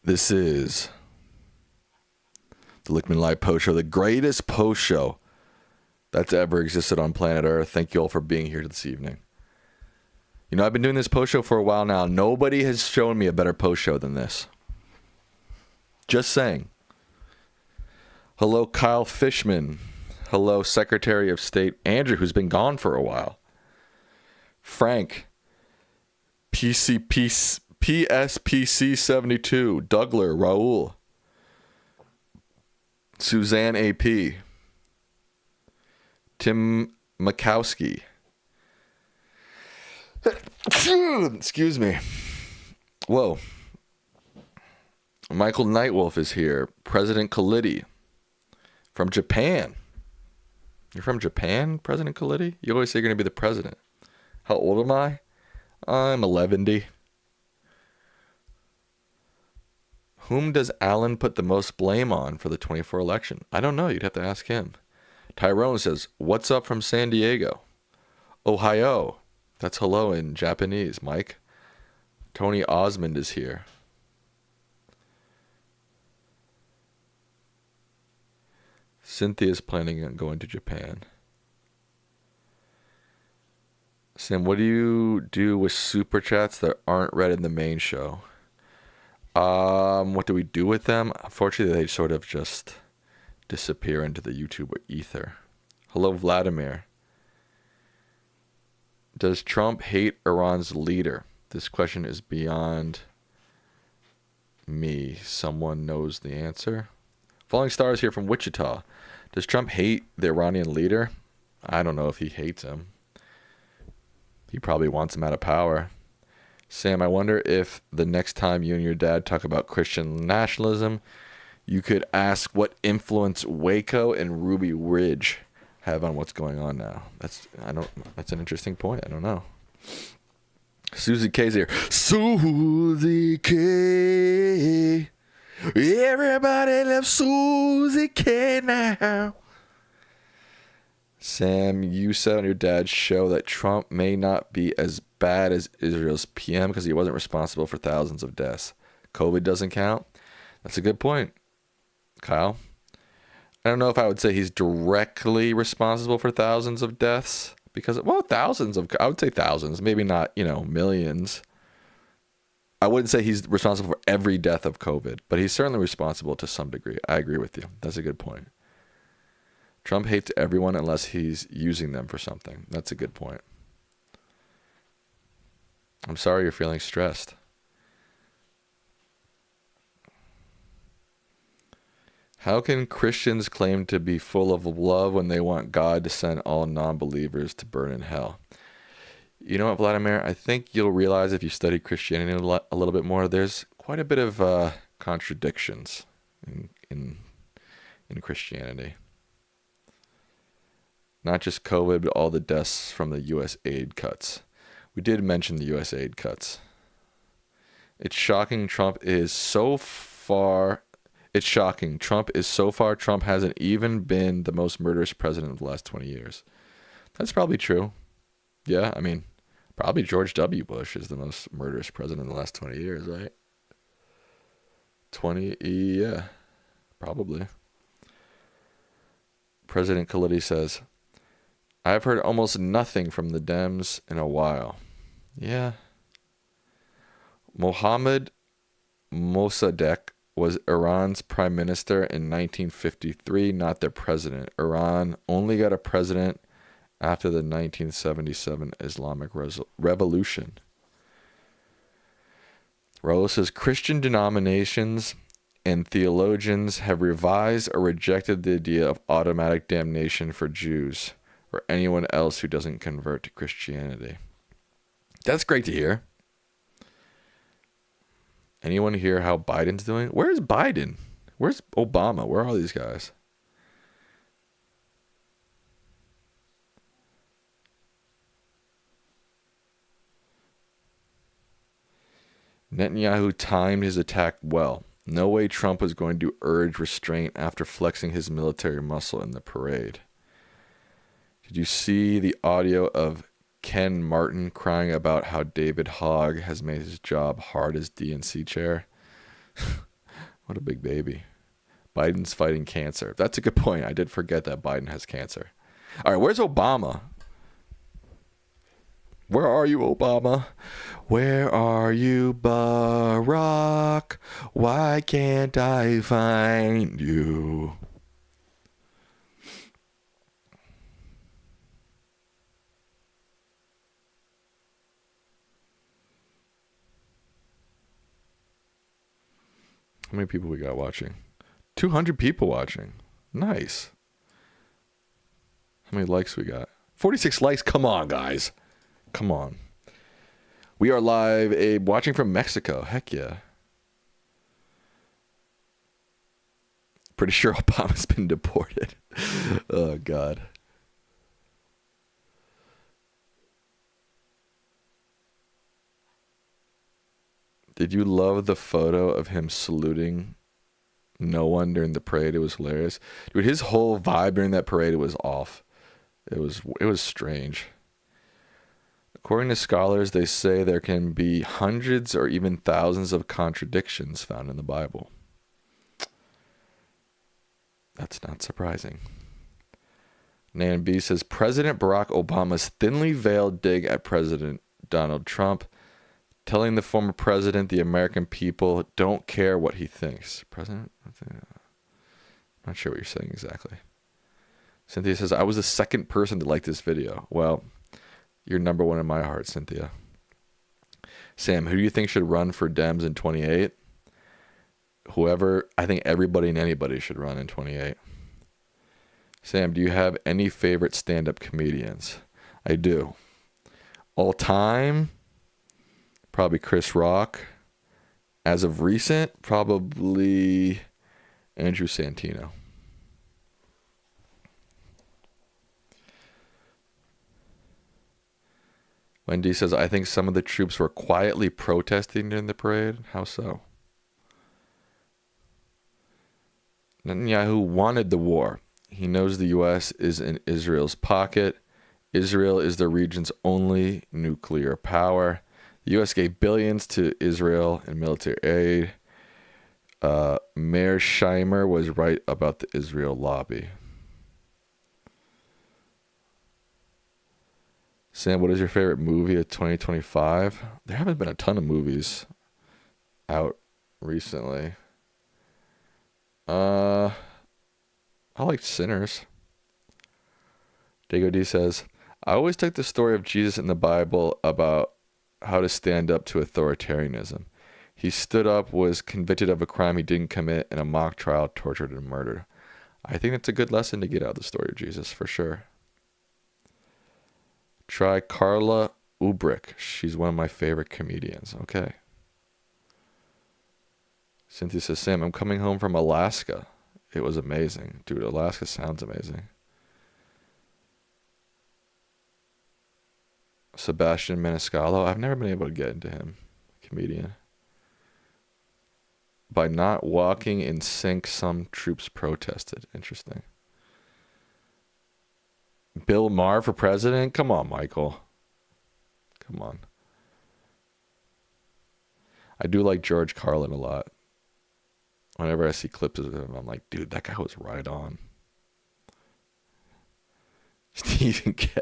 This is the Lichtman Live Post Show, the greatest post show that's ever existed on planet Earth. Thank you all for being here this evening. You know, I've been doing this post show for a while now. Nobody has shown me a better post show than this. Just saying. Hello, Kyle Fishman. Hello, Secretary of State Andrew, who's been gone for a while. Frank, PSPC 72, Dougler, Raul, Suzanne AP, Tim Makowski. Excuse me. Whoa. Michael Nightwolf is here. President Khalidi from Japan. You're from Japan, President Khalidi? You always say you're going to be the president. How old am I? I'm 11. Whom does Allen put the most blame on for the 24 election? I don't know. You'd have to ask him. Tyrone says, what's up from San Diego? Ohio. That's hello in Japanese, Mike. Tony Osmond is here. Cynthia's planning on going to Japan. Sam, what do you do with super chats that aren't read in the main show? What do we do with them? Unfortunately, they sort of just disappear into the YouTube ether. Hello, Vladimir. Does Trump hate Iran's leader? This question is beyond me. Someone knows the answer. Falling Stars here from Wichita. Does Trump hate the Iranian leader? I don't know if he hates him. He probably wants him out of power. Sam, I wonder if the next time you and your dad talk about Christian nationalism, you could ask what influence Waco and Ruby Ridge have on what's going on now. That's an interesting point. I don't know. Susie K's here. Susie K. Everybody loves Susie K now. Sam, you said on your dad's show that Trump may not be as bad as Israel's PM because he wasn't responsible for thousands of deaths. COVID doesn't count. That's a good point, Kyle. I don't know if I would say he's directly responsible for thousands of deaths because, well, I would say thousands, maybe not, millions. I wouldn't say he's responsible for every death of COVID, but he's certainly responsible to some degree. I agree with you. That's a good point. Trump hates everyone unless he's using them for something. That's a good point. I'm sorry you're feeling stressed. How can Christians claim to be full of love when they want God to send all non-believers to burn in hell? You know what, Vladimir? I think you'll realize if you study Christianity a little bit more, there's quite a bit of contradictions in Christianity. Not just COVID, but all the deaths from the U.S. aid cuts. We did mention the U.S. aid cuts. It's shocking Trump is so far. Trump hasn't even been the most murderous president of the last 20 years. That's probably true. Yeah, I mean, probably George W. Bush is the most murderous president in the last 20 years, right? 20, yeah, probably. President Khalidi says, I've heard almost nothing from the Dems in a while. Yeah. Mohammad Mossadegh was Iran's prime minister in 1953, not their president. Iran only got a president after the 1977 Islamic Revolution. Raul says, Christian denominations and theologians have revised or rejected the idea of automatic damnation for Jews or anyone else who doesn't convert to Christianity. That's great to hear. Anyone hear how Biden's doing? Where's Biden? Where's Obama? Where are all these guys? Netanyahu timed his attack well. No way Trump was going to urge restraint after flexing his military muscle in the parade. Did you see the audio of Ken Martin crying about how David Hogg has made his job hard as DNC chair? What a big baby. Biden's fighting cancer. That's a good point. I did forget that Biden has cancer. All right, where's Obama? Where are you, Obama? Where are you, Barack? Why can't I find you? How many people we got watching? 200 people watching. Nice. How many likes we got? 46 likes. Come on, guys. Come on. We are live, Abe, watching from Mexico. Heck yeah. Pretty sure Obama's been deported. Oh, God. Did you love the photo of him saluting no one during the parade? It was hilarious. Dude, his whole vibe during that parade was off. It was strange. According to scholars, they say there can be hundreds or even thousands of contradictions found in the Bible. That's not surprising. Nan B says, President Barack Obama's thinly veiled dig at President Donald Trump, telling the former president the American people don't care what he thinks. President? I'm not sure what you're saying exactly. Cynthia says, I was the second person to like this video. Well, you're number one in my heart, Cynthia. Sam, who do you think should run for Dems in 28? Whoever. I think everybody and anybody should run in 28. Sam, do you have any favorite stand-up comedians? I do. All time, probably Chris Rock. As of recent, probably Andrew Santino. Wendy says, I think some of the troops were quietly protesting during the parade. How so? Netanyahu wanted the war. He knows the U.S. is in Israel's pocket. Israel is the region's only nuclear power. The U.S. gave billions to Israel in military aid. Mayor Scheimer was right about the Israel lobby. Sam, what is your favorite movie of 2025? There haven't been a ton of movies out recently. I liked Sinners. Dago D says, I always took the story of Jesus in the Bible about how to stand up to authoritarianism. He stood up, was convicted of a crime he didn't commit, in a mock trial, tortured, and murdered. I think that's a good lesson to get out of the story of Jesus, for sure. Try Carla Ubrick. She's one of my favorite comedians. Okay. Cynthia says, Sam, I'm coming home from Alaska. It was amazing. Dude, Alaska sounds amazing. Sebastian Maniscalco. I've never been able to get into him. Comedian. By not walking in sync, some troops protested. Interesting. Bill Maher for president? Come on, Michael. Come on. I do like George Carlin a lot. Whenever I see clips of him, I'm like, dude, that guy was right on. Stephen K.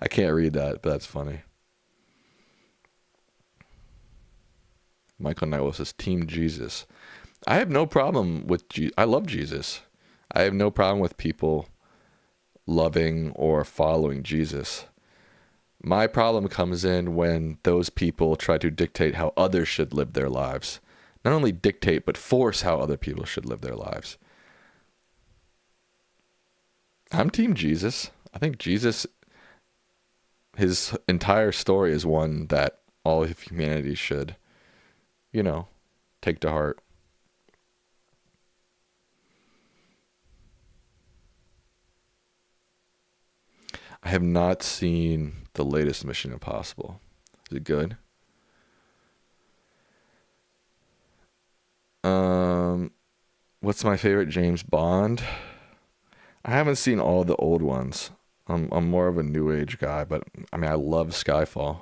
I can't read that, but that's funny. Michael Knight says, Team Jesus. I have no problem with I love Jesus. I have no problem with people loving or following Jesus. My problem comes in when those people try to dictate how others should live their lives. Not only dictate, but force how other people should live their lives. I'm Team Jesus. I think Jesus, his entire story is one that all of humanity should, take to heart. I have not seen the latest Mission Impossible. Is it good? What's my favorite James Bond? I haven't seen all the old ones. I'm more of a new age guy, but I mean, I love Skyfall.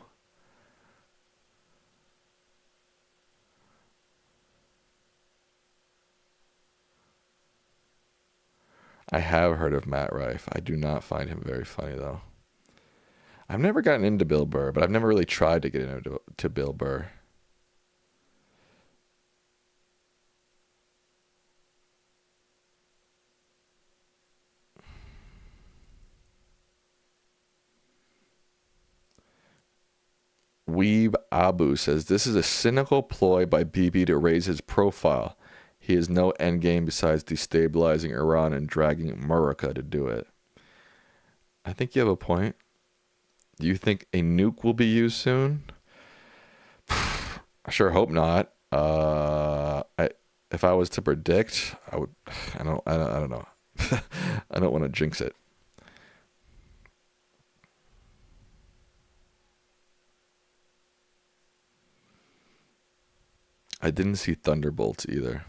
I have heard of Matt Rife. I do not find him very funny, though. I've never gotten into Bill Burr, but I've never really tried to get into Bill Burr. Weeb Abu says, this is a cynical ploy by Bibi to raise his profile. He has no endgame besides destabilizing Iran and dragging America to do it. I think you have a point. Do you think a nuke will be used soon? I sure hope not. If I was to predict, I would. I don't know. I don't want to jinx it. I didn't see Thunderbolts either.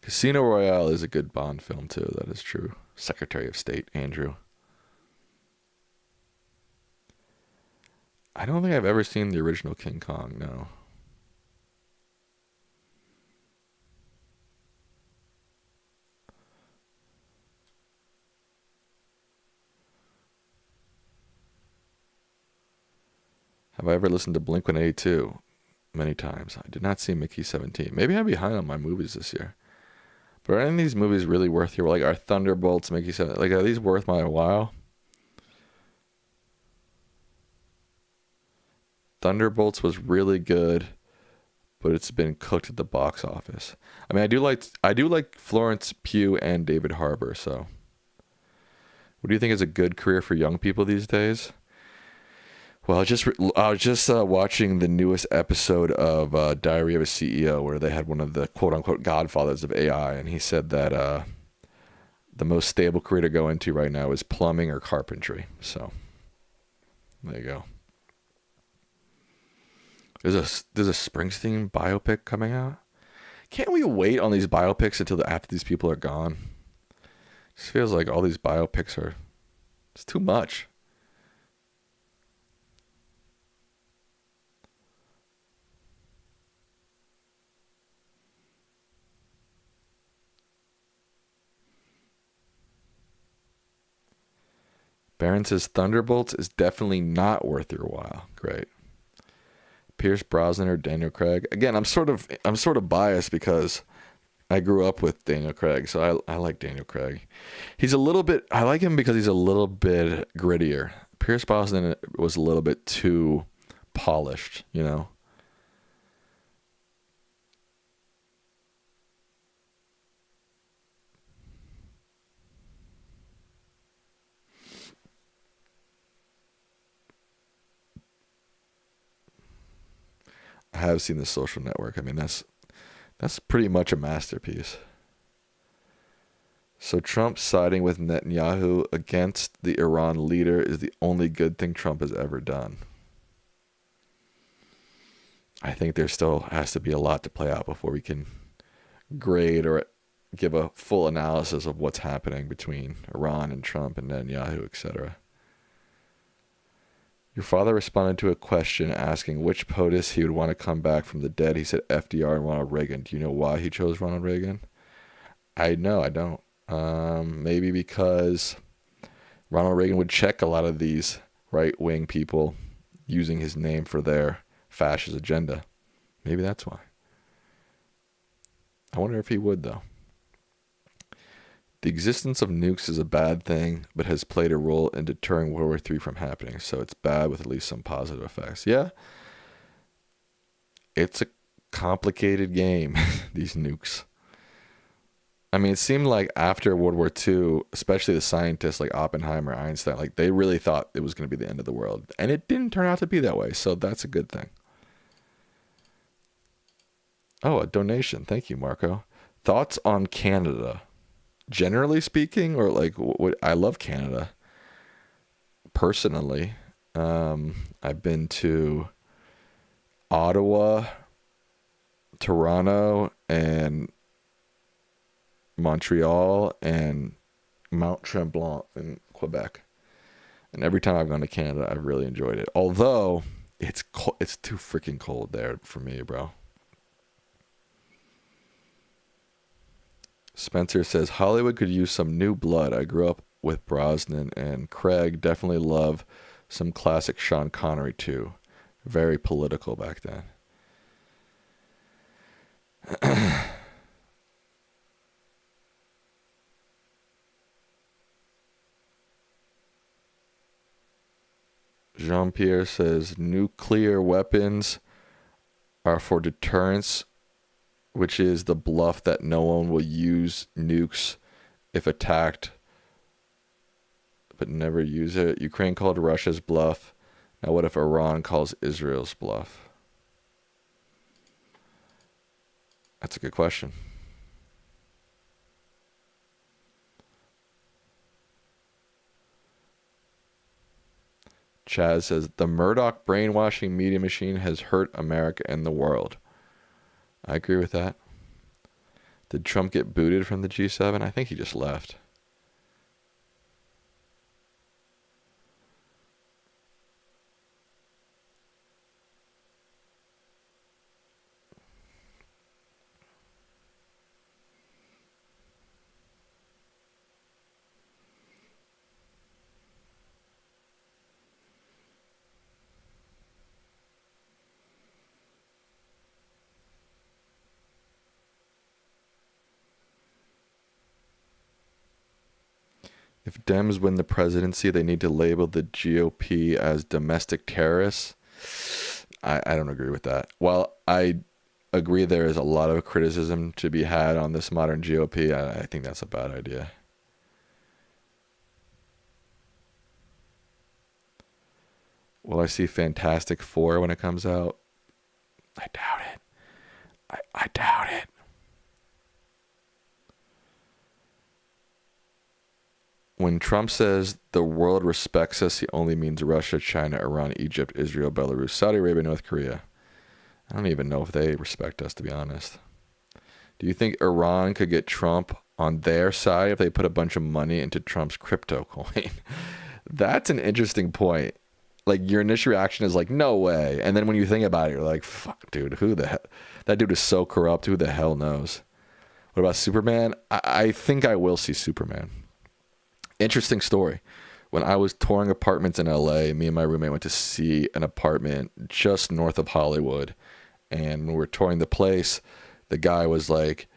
Casino Royale is a good Bond film too. That is true. Secretary of State Andrew. I don't think I've ever seen the original King Kong. No. Have I ever listened to Blink-182? Many times. I did not see Mickey 17. Maybe I'm behind on my movies this year. But are any of these movies really worth your, like, are Thunderbolts, Mickey 17, like, are these worth my while? Thunderbolts was really good, but it's been cooked at the box office. I mean, I do like Florence Pugh and David Harbour, so what do you think is a good career for young people these days? Well, I was just watching the newest episode of Diary of a CEO, where they had one of the quote-unquote godfathers of AI, and he said that the most stable career to go into right now is plumbing or carpentry. So there you go. There's a Springsteen biopic coming out. Can't we wait on these biopics until after these people are gone? It just feels like all these biopics it's too much. Baron says Thunderbolts is definitely not worth your while. Great. Pierce Brosnan or Daniel Craig. Again, I'm sort of biased because I grew up with Daniel Craig, so I like Daniel Craig. I like him because he's a little bit grittier. Pierce Brosnan was a little bit too polished, you know. I have seen The Social Network. I mean, that's pretty much a masterpiece. So Trump siding with Netanyahu against the Iran leader is the only good thing Trump has ever done. I think there still has to be a lot to play out before we can grade or give a full analysis of what's happening between Iran and Trump and Netanyahu, etc. Your father responded to a question asking which POTUS he would want to come back from the dead. He said FDR and Ronald Reagan. Do you know why he chose Ronald Reagan? I don't. Maybe because Ronald Reagan would check a lot of these right-wing people using his name for their fascist agenda. Maybe that's why. I wonder if he would, though. The existence of nukes is a bad thing, but has played a role in deterring World War III from happening. So it's bad with at least some positive effects. Yeah, it's a complicated game, these nukes. I mean, it seemed like after World War II, especially the scientists like Oppenheimer, Einstein, like they really thought it was going to be the end of the world. And it didn't turn out to be that way. So that's a good thing. Oh, a donation. Thank you, Marco. Thoughts on Canada? Generally speaking, or like what I love Canada personally. I've been to Ottawa, Toronto, and Montreal, and Mount Tremblant in Quebec. And every time I've gone to Canada, I've really enjoyed it. Although It's it's too freaking cold there for me, bro. Spencer says Hollywood could use some new blood. I grew up with Brosnan and Craig. Definitely love some classic Sean Connery too. Very political back then. Jean-Pierre says nuclear weapons are for deterrence, which is the bluff that no one will use nukes if attacked, but never use it. Ukraine called Russia's bluff. Now what if Iran calls Israel's bluff? That's a good question. Chaz says, the Murdoch brainwashing media machine has hurt America and the world. I agree with that. Did Trump get booted from the G7? I think he just left. If Dems win the presidency, they need to label the GOP as domestic terrorists. I don't agree with that. While I agree there is a lot of criticism to be had on this modern GOP, I think that's a bad idea. Will I see Fantastic Four when it comes out? I doubt it. I doubt it. When Trump says the world respects us, he only means Russia, China, Iran, Egypt, Israel, Belarus, Saudi Arabia, North Korea. I don't even know if they respect us, to be honest. Do you think Iran could get Trump on their side if they put a bunch of money into Trump's crypto coin? That's an interesting point. Like, your initial reaction is like, no way. And then when you think about it, you're like, fuck, dude, who the hell? That dude is so corrupt. Who the hell knows? What about Superman? I think I will see Superman. Interesting story. When I was touring apartments in LA, me and my roommate went to see an apartment just north of Hollywood. And when we were touring the place, the guy was like,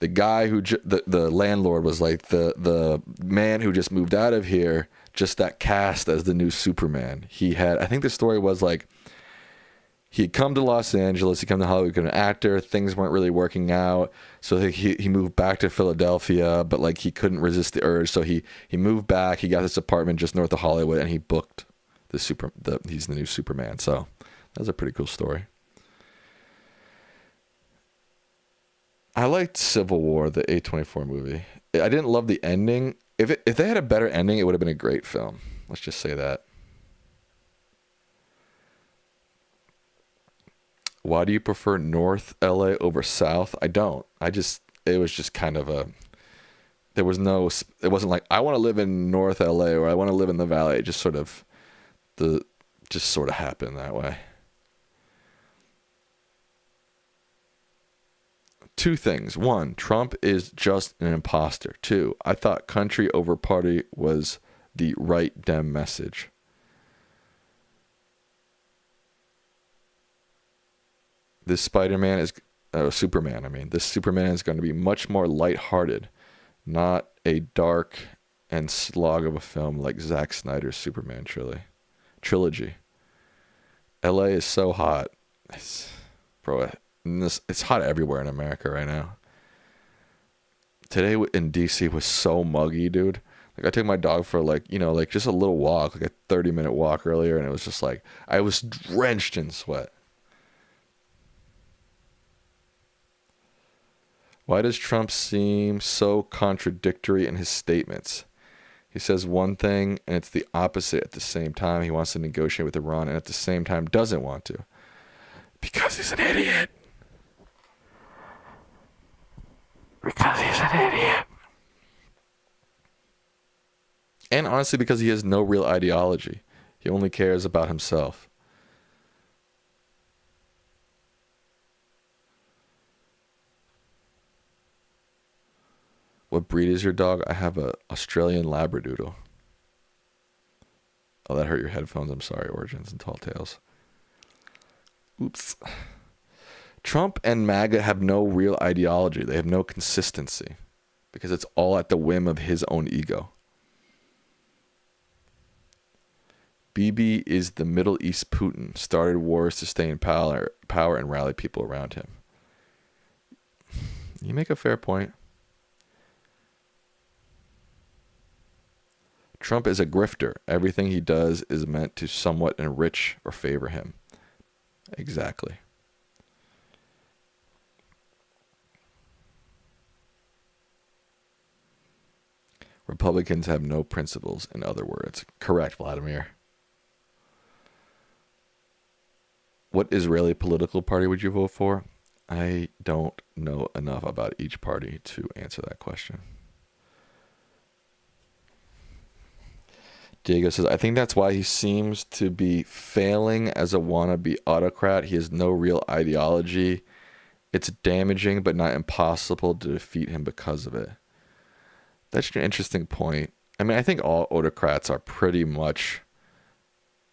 the landlord was like, the man who just moved out of here just got cast as the new Superman. I think the story was like, he'd come to Los Angeles, he'd come to Hollywood, become an actor, things weren't really working out, so he moved back to Philadelphia, but like he couldn't resist the urge, so he moved back, he got this apartment just north of Hollywood, and he booked he's the new Superman. So that's a pretty cool story. I liked Civil War, the A24 movie. I didn't love the ending. If they had a better ending, it would have been a great film. Let's just say that. Why do you prefer North LA over South? I don't. It was just kind of it wasn't like, I want to live in North LA or I want to live in the Valley. It just sort of happened that way. Two things. One, Trump is just an imposter. Two, I thought country over party was the right Dem message. This Superman, this Superman is going to be much more lighthearted, not a dark and slog of a film like Zack Snyder's Superman trilogy. LA is so hot. It's hot everywhere in America right now. Today in DC was so muggy, dude. Like, I took my dog for just a little walk, like a 30-minute walk earlier, and it was just like, I was drenched in sweat. Why does Trump seem so contradictory in his statements? He says one thing and it's the opposite at the same time. He wants to negotiate with Iran and at the same time doesn't want to. Because he's an idiot. And honestly, because he has no real ideology. He only cares about himself. What breed is your dog? I have a Australian Labradoodle. Oh, that hurt your headphones. I'm sorry, Origins and Tall Tales. Oops. Trump and MAGA have no real ideology. They have no consistency because it's all at the whim of his own ego. Bibi is the Middle East Putin. Started wars to stay in power and rally people around him. You make a fair point. Trump is a grifter. Everything he does is meant to somewhat enrich or favor him. Exactly. Republicans have no principles, in other words. Correct, Vladimir. What Israeli political party would you vote for? I don't know enough about each party to answer that question. Diego says, I think that's why he seems to be failing as a wannabe autocrat. He has no real ideology. It's damaging, but not impossible to defeat him because of it. That's an interesting point. I mean, I think all autocrats are pretty much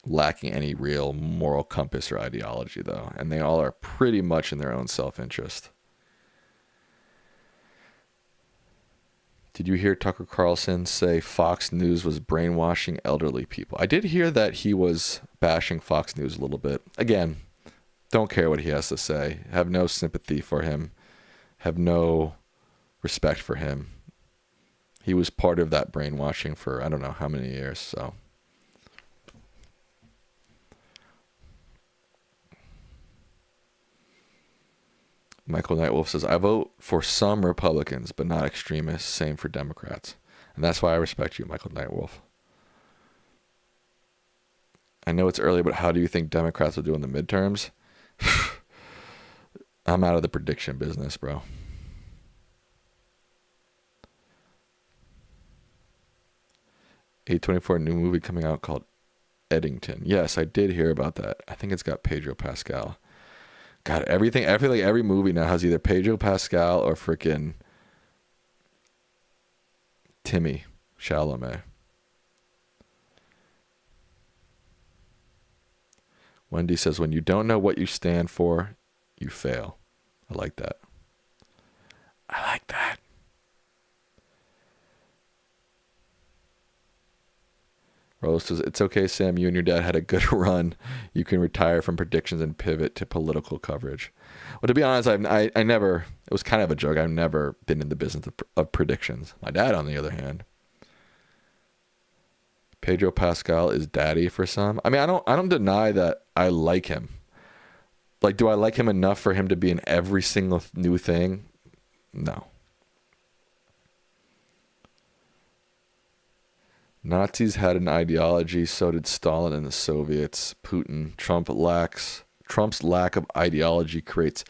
lacking any real moral compass or ideology, though. And they all are pretty much in their own self-interest. Did you hear Tucker Carlson say Fox News was brainwashing elderly people? I did hear that he was bashing Fox News a little bit. Again, don't care what he has to say. Have no sympathy for him. Have no respect for him. He was part of that brainwashing for I don't know how many years, so. Michael Nightwolf says, I vote for some Republicans, but not extremists. Same for Democrats. And that's why I respect you, Michael Nightwolf. I know it's early, but how do you think Democrats will do in the midterms? I'm out of the prediction business, bro. A24 new movie coming out called Eddington. Yes, I did hear about that. I think it's got Pedro Pascal. God, everything. I feel like every movie now has either Pedro Pascal or freaking Timmy Chalamet. Wendy says, when you don't know what you stand for, you fail. I like that. I like that. Rose says, it's okay, Sam. You and your dad had a good run. You can retire from predictions and pivot to political coverage. Well, to be honest, I never, it was kind of a joke. I've never been in the business of predictions. My dad, on the other hand. Pedro Pascal is daddy for some. I mean, I don't deny that I like him. Like, do I like him enough for him to be in every single new thing? No. Nazis had an ideology, so did Stalin and the Soviets. Putin, Trump's lack of ideology creates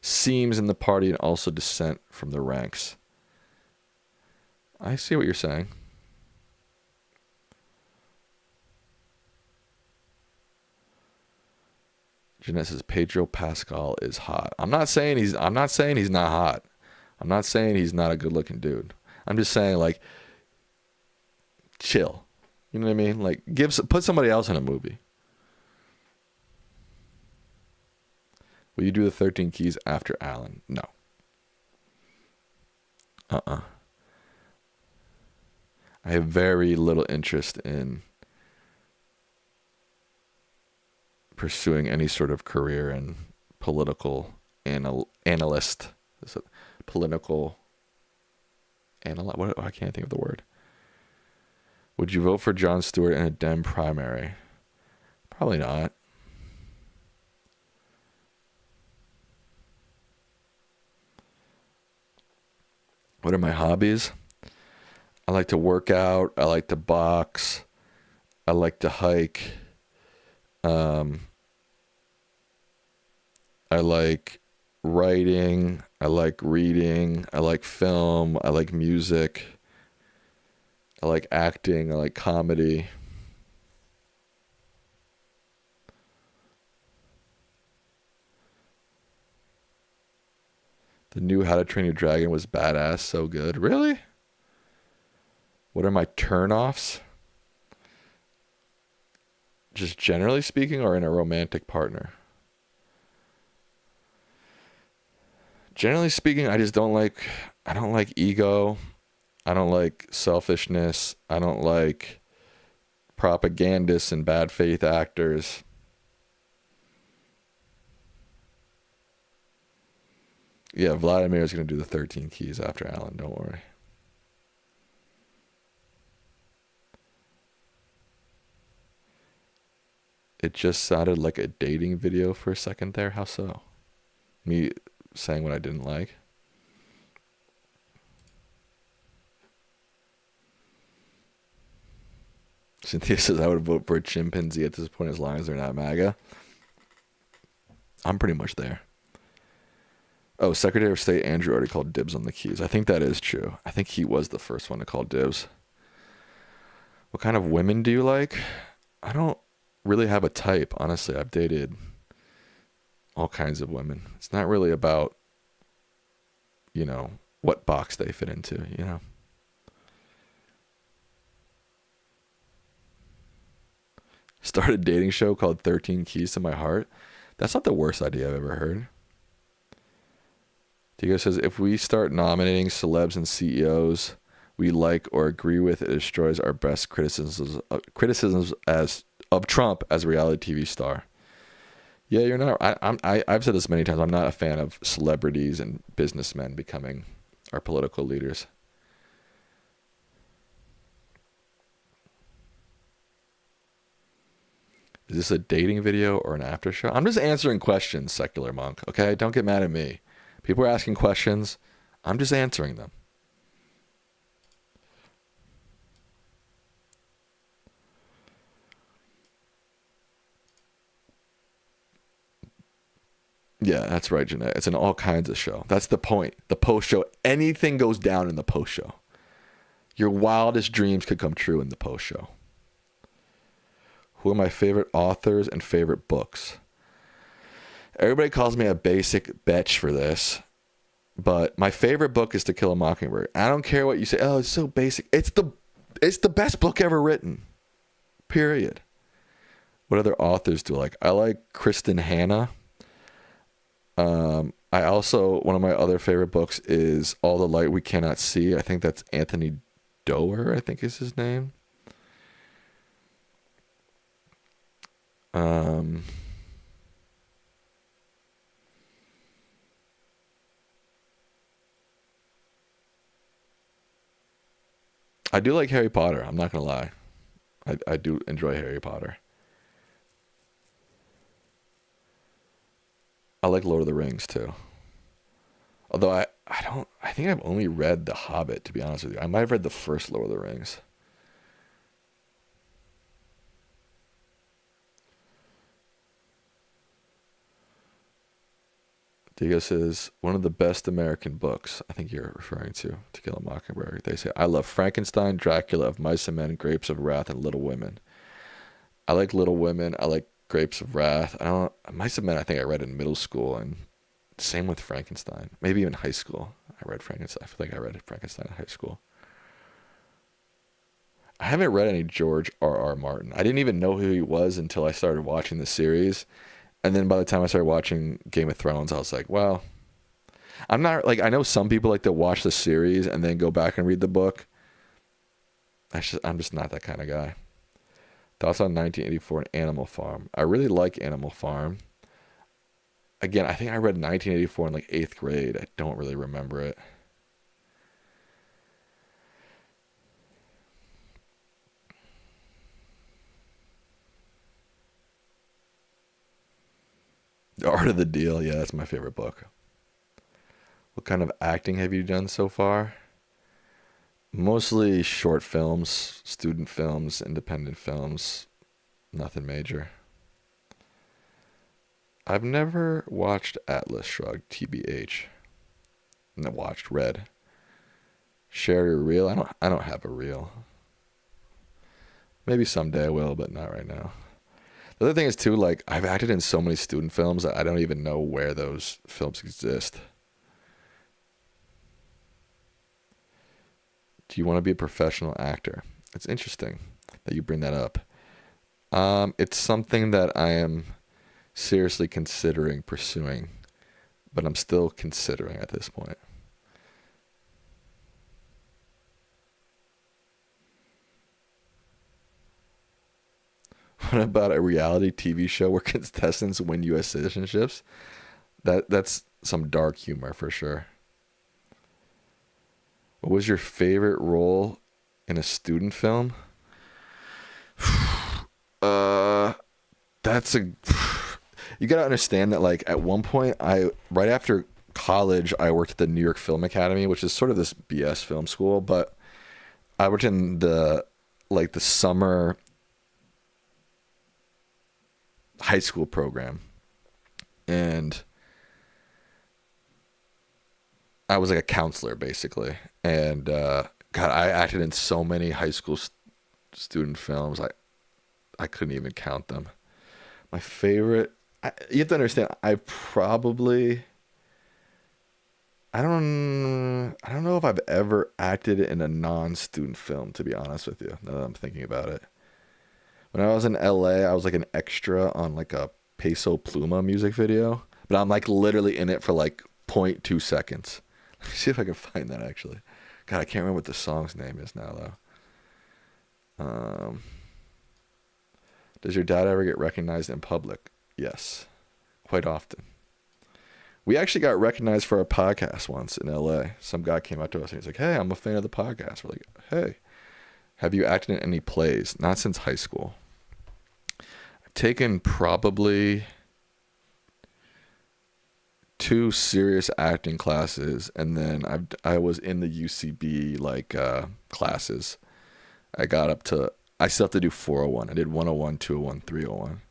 seams in the party and also dissent from the ranks. I see what you're saying. Jeanette says Pedro Pascal is hot. I'm not saying he's not hot. I'm not saying he's not a good-looking dude. I'm just saying, like, chill. You know what I mean? Like, put somebody else in a movie. Will you do the 13 Keys after Alan? No. I have very little interest in pursuing any sort of career in political analyst. Political analyst. What? I can't think of the word. Would you vote for Jon Stewart in a Dem primary? Probably not. What are my hobbies? I like to work out. I like to box. I like to hike. I like writing. I like reading. I like film. I like music. I like acting. I like comedy. The new How to Train Your Dragon was badass. So good. Really? What are my turn-offs? Just generally speaking, or in a romantic partner? Generally speaking, I don't like ego. I don't like selfishness. I don't like propagandists and bad faith actors. Yeah, Vladimir is going to do the 13 keys after Alan. Don't worry. It just sounded like a dating video for a second there. How so? Me saying what I didn't like? Cynthia says I would vote for a chimpanzee at this point as long as they're not MAGA. I'm pretty much there. Oh, Secretary of State Andrew already called dibs on the keys. I think that is true. I think he was the first one to call dibs. What kind of women do you like? I don't really have a type, honestly. I've dated all kinds of women. It's not really about, what box they fit into. Start a dating show called 13 Keys to My Heart. That's not the worst idea I've ever heard. Diego says, if we start nominating celebs and CEOs we like or agree with, it destroys our best criticisms of Trump as a reality TV star. Yeah, you're not. I've said this many times. I'm not a fan of celebrities and businessmen becoming our political leaders. Is this a dating video or an after show? I'm just answering questions, Secular Monk. Okay, don't get mad at me. People are asking questions. I'm just answering them. Yeah, that's right, Jeanette. It's an all kinds of show. That's the point. The post show. Anything goes down in the post show. Your wildest dreams could come true in the post show. Who are my favorite authors and favorite books? Everybody calls me a basic bitch for this, but my favorite book is To Kill a Mockingbird. I don't care what you say. Oh, it's so basic. It's the best book ever written. Period. What other authors do I like? I like Kristen Hanna. I also, one of my other favorite books is All the Light We Cannot See. I think that's Anthony Doerr, I think is his name. I do like Harry Potter. I'm not going to lie. I do enjoy Harry Potter. I like Lord of the Rings too. Although I think I've only read The Hobbit, to be honest with you. I might have read the first Lord of the Rings. Diego says, one of the best American books, I think you're referring to Kill a Mockingbird. They say, I love Frankenstein, Dracula, Of Mice and Men, Grapes of Wrath, and Little Women. I like Little Women. I like Grapes of Wrath. Mice and Men, I think I read in middle school, and same with Frankenstein. Maybe even high school. I read Frankenstein. I feel like I read Frankenstein in high school. I haven't read any George R.R. Martin. I didn't even know who he was until I started watching the series. And then by the time I started watching Game of Thrones, I was like, well, I'm not like, I know some people like to watch the series and then go back and read the book. I'm just not that kind of guy. Thoughts on 1984 and Animal Farm? I really like Animal Farm. Again, I think I read 1984 in like 8th grade. I don't really remember it. The Art of the Deal, yeah, that's my favorite book. What kind of acting have you done so far? Mostly short films, student films, independent films, nothing major. I've never watched Atlas Shrugged, TBH. Read. Share your reel? I don't have a reel. Maybe someday I will, but not right now. The other thing is too, like, I've acted in so many student films that I don't even know where those films exist. Do you want to be a professional actor? It's interesting that you bring that up. It's something that I am seriously considering pursuing, but I'm still considering at this point. What about a reality TV show where contestants win U.S. citizenships? That's some dark humor for sure. What was your favorite role in a student film? uh, that's a. You gotta understand that, like, at one point, right after college, I worked at the New York Film Academy, which is sort of this BS film school, but I worked in the summer high school program, and I was like a counselor basically. And God, I acted in so many high school student films. I couldn't even count them. My favorite, you have to understand, I don't know if I've ever acted in a non-student film, to be honest with you, now that I'm thinking about it. When I was in LA, I was like an extra on like a Peso Pluma music video, but I'm like literally in it for like 0.2 seconds. Let me see if I can find that actually. God, I can't remember what the song's name is now though. Does your dad ever get recognized in public? Yes, quite often. We actually got recognized for our podcast once in LA. Some guy came up to us and he's like, "Hey, I'm a fan of the podcast." We're like, "Hey, have you acted in any plays?" Not since high school. I've taken probably 2 serious acting classes, and then I was in the UCB classes. I still have to do 401. I did 101, 201, 301.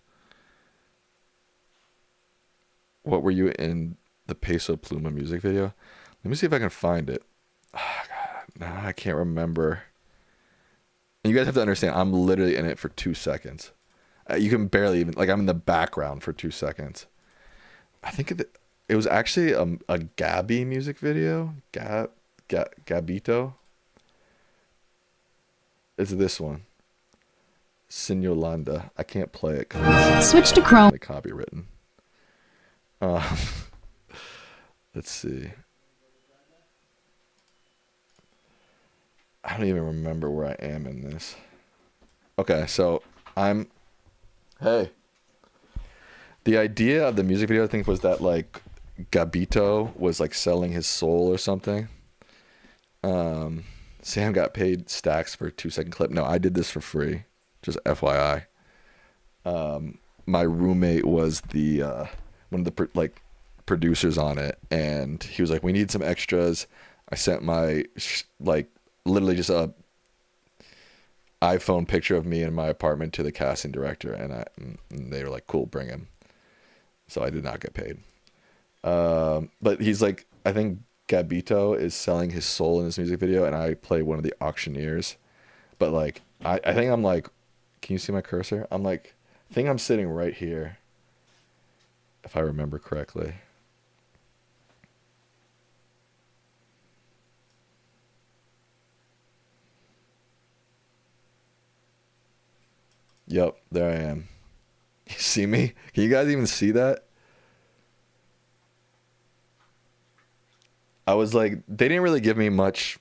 What were you in the Peso Pluma music video? Let me see if I can find it. Oh, God, no, I can't remember. And you guys have to understand, I'm literally in it for 2 seconds. You can barely even, I'm in the background for 2 seconds. I think it was actually a Gabby music video. Gabito. It's this one. Signolanda. I can't play it because Switch to Chrome. It's copywritten. Let's see. I don't even remember where I am in this. Okay, so hey. The idea of the music video, I think, was that Gabito was selling his soul or something. Sam got paid stacks for a 2-second clip. No, I did this for free. Just FYI. My roommate was the one of the producers on it, and he was like, "We need some extras." I sent my literally just a iPhone picture of me in my apartment to the casting director, and they were like, "Cool, bring him." So I did not get paid. But he's I think Gabito is selling his soul in this music video, and I play one of the auctioneers. But I think I'm can you see my cursor? I think I'm sitting right here, if I remember correctly. Yep, there I am. You see me? Can you guys even see that? I was they didn't really give me much.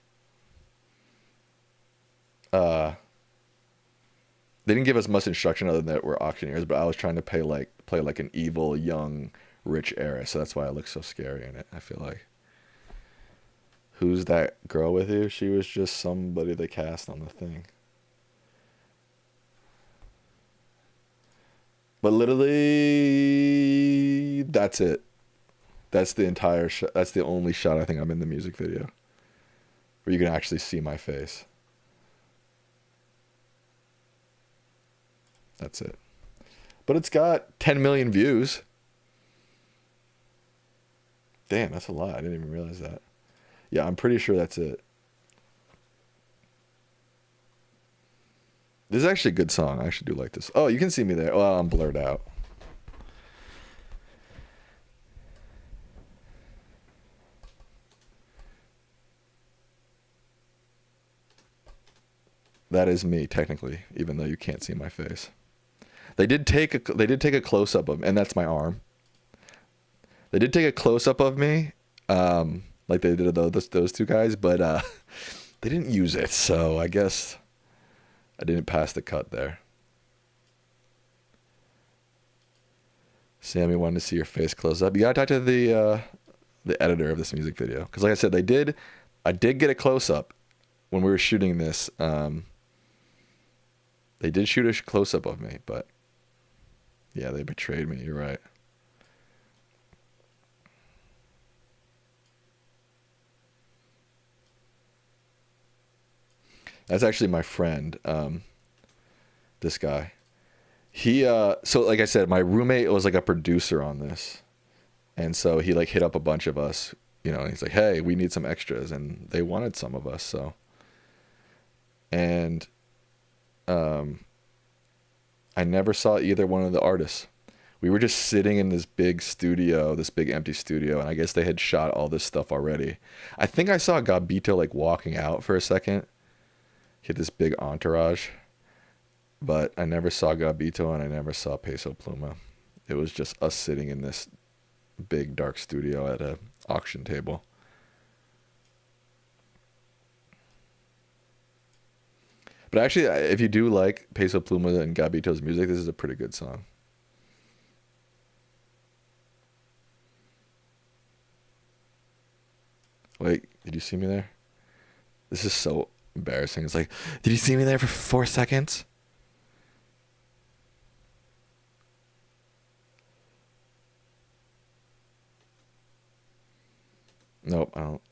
They didn't give us much instruction other than that we're auctioneers, but I was trying to play an evil, young, rich heiress, so that's why I look so scary in it, I feel like. Who's that girl with you? She was just somebody they cast on the thing. But literally, that's it. That's the entire shot. That's the only shot I think I'm in the music video where you can actually see my face. That's it. But it's got 10 million views. Damn, that's a lot. I didn't even realize that. Yeah, I'm pretty sure that's it. This is actually a good song. I actually do like this. Oh, you can see me there. Well, I'm blurred out. That is me technically, even though you can't see my face. They did take a close up of me, and that's my arm. They did take a close up of me, like they did those two guys, but they didn't use it, so I guess I didn't pass the cut there. Sammy wanted to see your face close up. You gotta talk to the editor of this music video, because like I said, I did get a close up when we were shooting this. They did shoot a close up of me, but yeah, they betrayed me. You're right. That's actually my friend. This guy. He so like I said, my roommate was like a producer on this. And so he like hit up a bunch of us, and he's like, "Hey, we need some extras," and they wanted some of us, so. And I never saw either one of the artists. We were just sitting in this big studio, this big empty studio, and I guess they had shot all this stuff already. I think I saw Gabito like walking out for a second. He had this big entourage, but I never saw Gabito and I never saw Peso Pluma. It was just us sitting in this big dark studio at a auction table. But actually, if you do like Peso Pluma and Gabito's music, this is a pretty good song. Wait, did you see me there? This is so embarrassing. It's like, did you see me there for 4 seconds? Nope, I don't.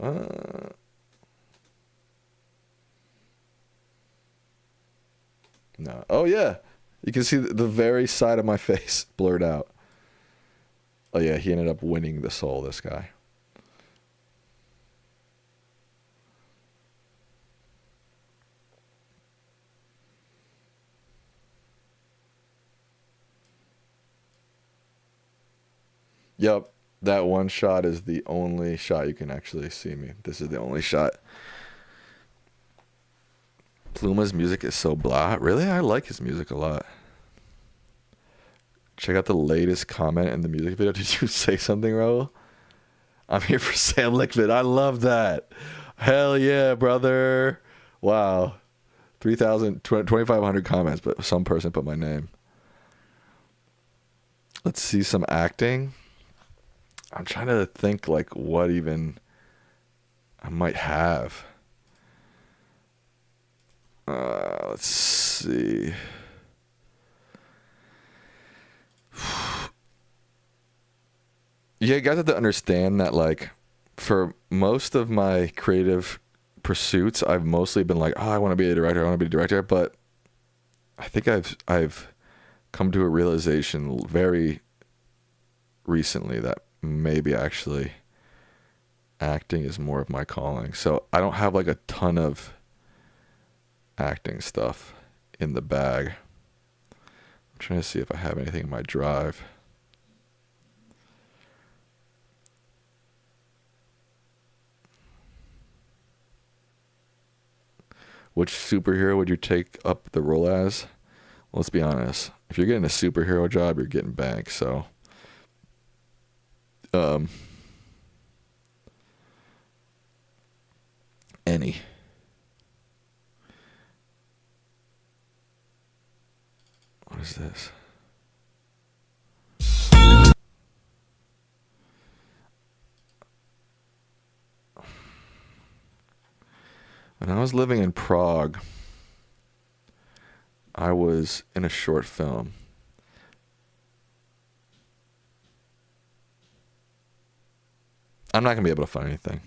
No. Oh, yeah. You can see the very side of my face blurred out. Oh, yeah, he ended up winning the soul, this guy. Yep, that one shot is the only shot you can actually see me. This is the only shot. Pluma's music is so blah. Really? I like his music a lot. Check out the latest comment in the music video. Did you say something, Raul? I'm here for Sam Lichtman. I love that. Hell yeah, brother. Wow. 2,500 comments, but some person put my name. Let's see some acting. I'm trying to think like what even I might have. Let's see. Yeah, you guys have to understand that, like, for most of my creative pursuits, I've mostly been like, oh, I want to be a director, I want to be a director. But I think I've come to a realization very recently that maybe actually acting is more of my calling. So I don't have like a ton of acting stuff in the bag. I'm trying to see if I have anything in my drive. Which superhero would you take up the role as? Well, let's be honest. If you're getting a superhero job, you're getting bank. So, any. What is this? When I was living in Prague, I was in a short film. I'm not going to be able to find anything.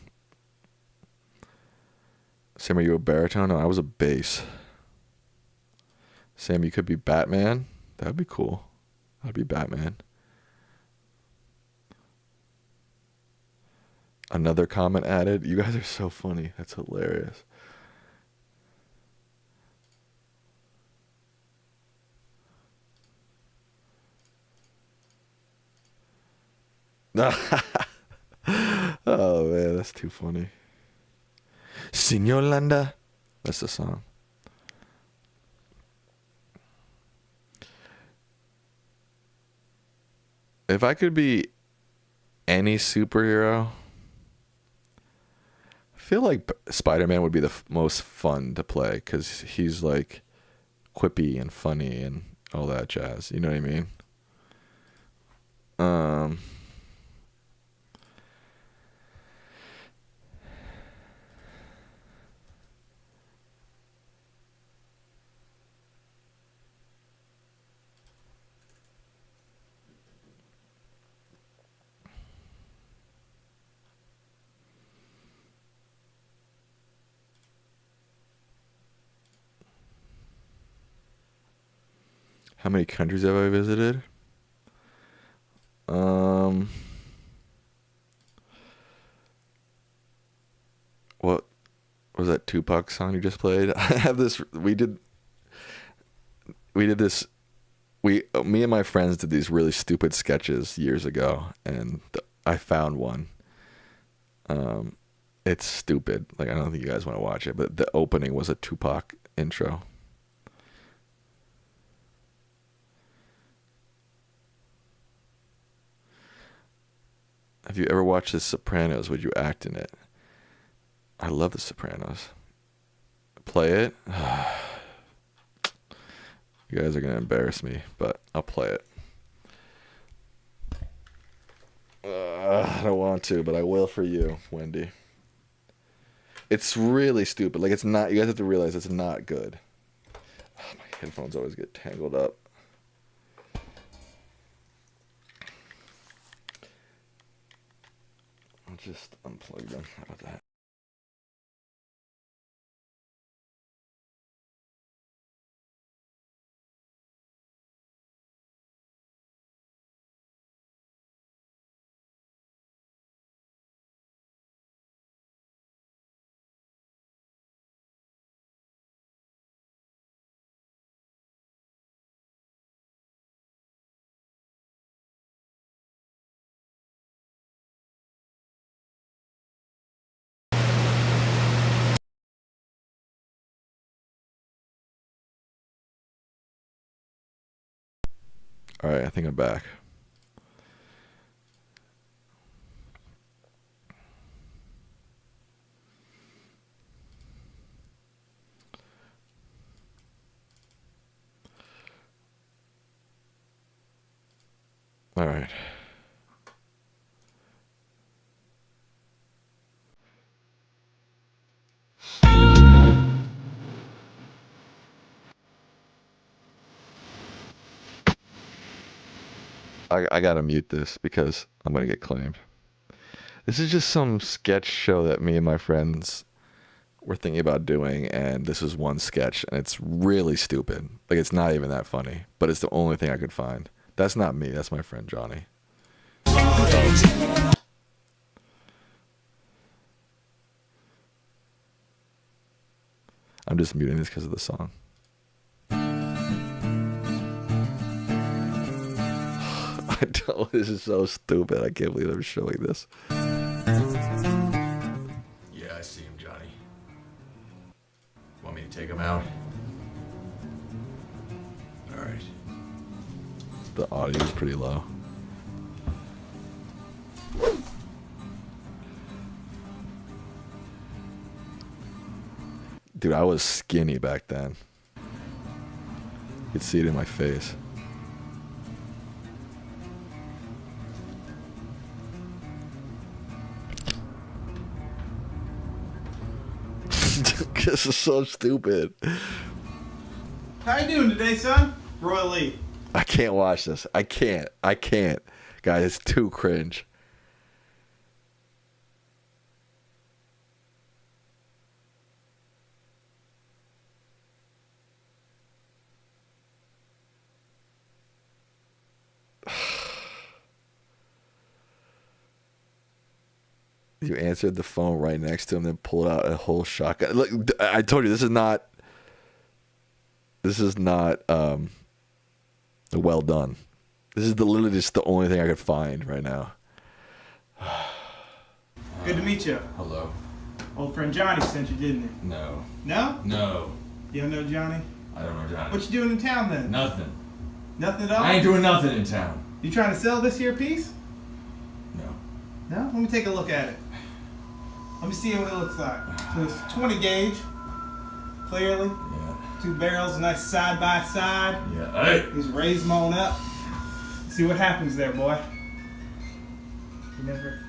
Sam, are you a baritone? No, I was a bass. Sam, you could be Batman. That would be cool. I'd be Batman. Another comment added. You guys are so funny. That's hilarious. Oh man, that's too funny. Señor Landa. That's the song. If I could be any superhero, I feel like Spider-Man would be the most fun to play because he's like quippy and funny and all that jazz. You know what I mean? Um, how many countries have I visited? Um, what was that Tupac song you just played? I have this. We did this. Me and my friends did these really stupid sketches years ago, and I found one. Um, it's stupid. Like, I don't think you guys want to watch it, but the opening was a Tupac intro. Have you ever watched The Sopranos? Would you act in it? I love The Sopranos. Play it? You guys are going to embarrass me, but I'll play it. I don't want to, but I will for you, Wendy. It's really stupid. Like, it's not, you guys have to realize it's not good. Oh, my headphones always get tangled up. I'll just unplug them. How about that? All right, I think I'm back. All right. I gotta mute this because I'm gonna get claimed. This is just some sketch show that me and my friends were thinking about doing, and this is one sketch, and it's really stupid. Like, it's not even that funny, but it's the only thing I could find. That's not me. That's my friend Johnny. I'm just muting this because of the song. I don't. This is so stupid. I can't believe I'm showing this. Yeah, I see him, Johnny. Want me to take him out? All right. The audio is pretty low. Dude, I was skinny back then. You could see it in my face. This is so stupid. How you doing today, son? Roy Lee. I can't watch this. I can't. Guys, it's too cringe. You answered the phone right next to him, then pulled out a whole shotgun. Look, I told you this is not well done. This is literally just the only thing I could find right now. Good to meet you. Hello. Old friend Johnny sent you, didn't he? No. No? No. You don't know Johnny? I don't know Johnny. What you doing in town then? Nothing. Nothing at all? I ain't doing nothing in town. You trying to sell this here piece? No. No? Let me take a look at it. Let me see what it looks like. So it's 20 gauge, clearly. Yeah. 2 barrels, nice side by side. Yeah. Hey. Just raise them on up. See what happens there, boy. You never.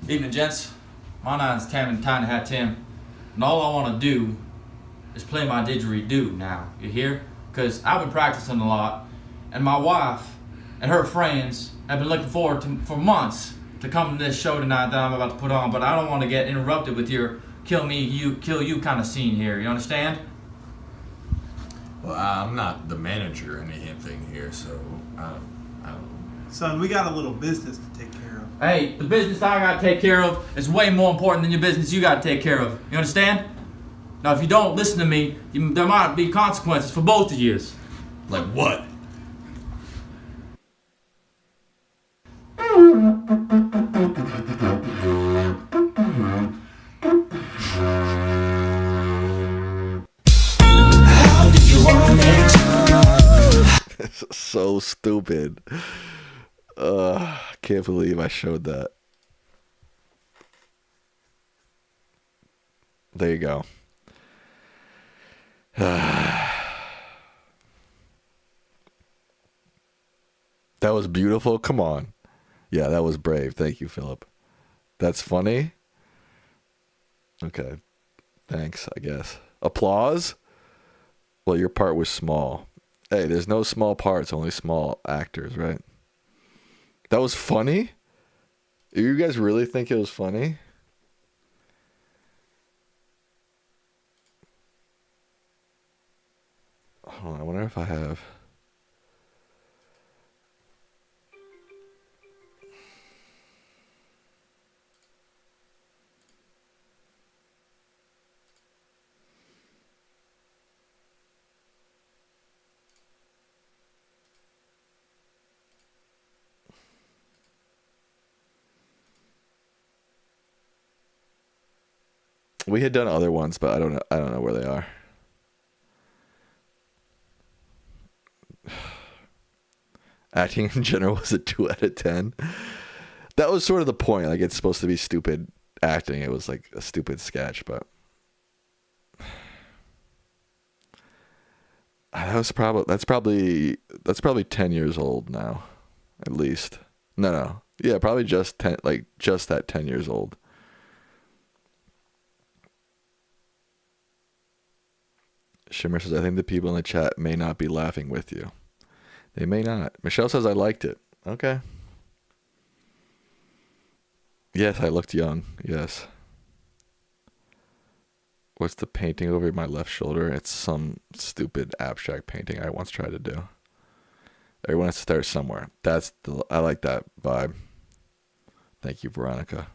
Evening, gents. My name's Tiny Hat Tim, and all I want to do is play my didgeridoo now. You hear? Because I've been practicing a lot, and my wife and her friends have been looking forward to for months to come to this show tonight that I'm about to put on. But I don't want to get interrupted with your kill you kind of scene here. You understand? Well, I'm not the manager or anything here, so I don't. Son, we got a little business to take care of. Hey, the business I got to take care of is way more important than your business you got to take care of. You understand? Now, if you don't listen to me, there might be consequences for both of you. Like what? It's so stupid. I can't believe I showed that. There you go. That was beautiful. Come on. Yeah, that was brave. Thank you, Philip. That's funny. Okay. Thanks, I guess. Applause? Well, your part was small. Hey, there's no small parts, only small actors, right? That was funny? You guys really think it was funny? Hold on, I wonder if I have... We had done other ones, but I don't know where they are. Acting in general was a 2 out of 10. That was sort of the point. Like, it's supposed to be stupid acting. It was like a stupid sketch, but that's probably 10 years old now, at least. No. Yeah, probably just 10, like just that 10 years old. Shimmer says, I think the people in the chat may not be laughing with you. They may not. Michelle says, I liked it. Okay. Yes, I looked young. Yes. What's the painting over my left shoulder? It's some stupid abstract painting I once tried to do. Everyone has to start somewhere. I like that vibe. Thank you, Veronica.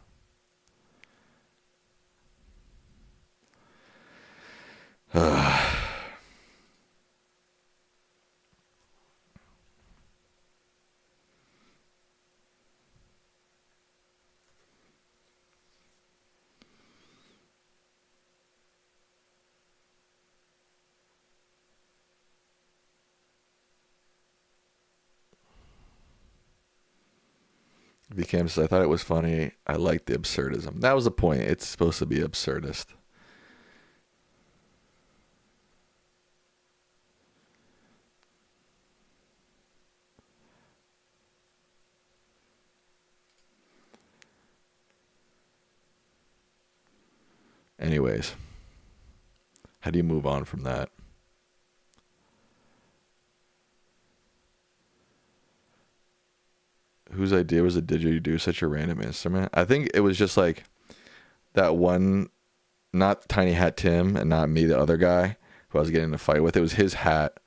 Became says, I thought it was funny. I liked the absurdism. That was the point. It's supposed to be absurdist. Anyways, how do you move on from that? Whose idea was it? Did you do such a random instrument? I think it was just like that one, not Tiny Hat Tim and not me, the other guy who I was getting in a fight with. It was his hat.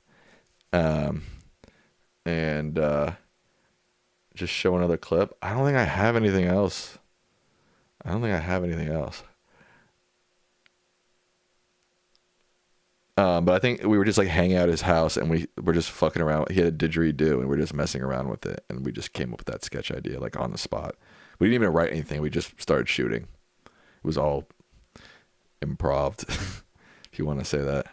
And just show another clip. I don't think I have anything else. But I think we were just like hanging out at his house and we were just fucking around. He had a didgeridoo and we are just messing around with it. And we just came up with that sketch idea like on the spot. We didn't even write anything. We just started shooting. It was all improv, if you want to say that.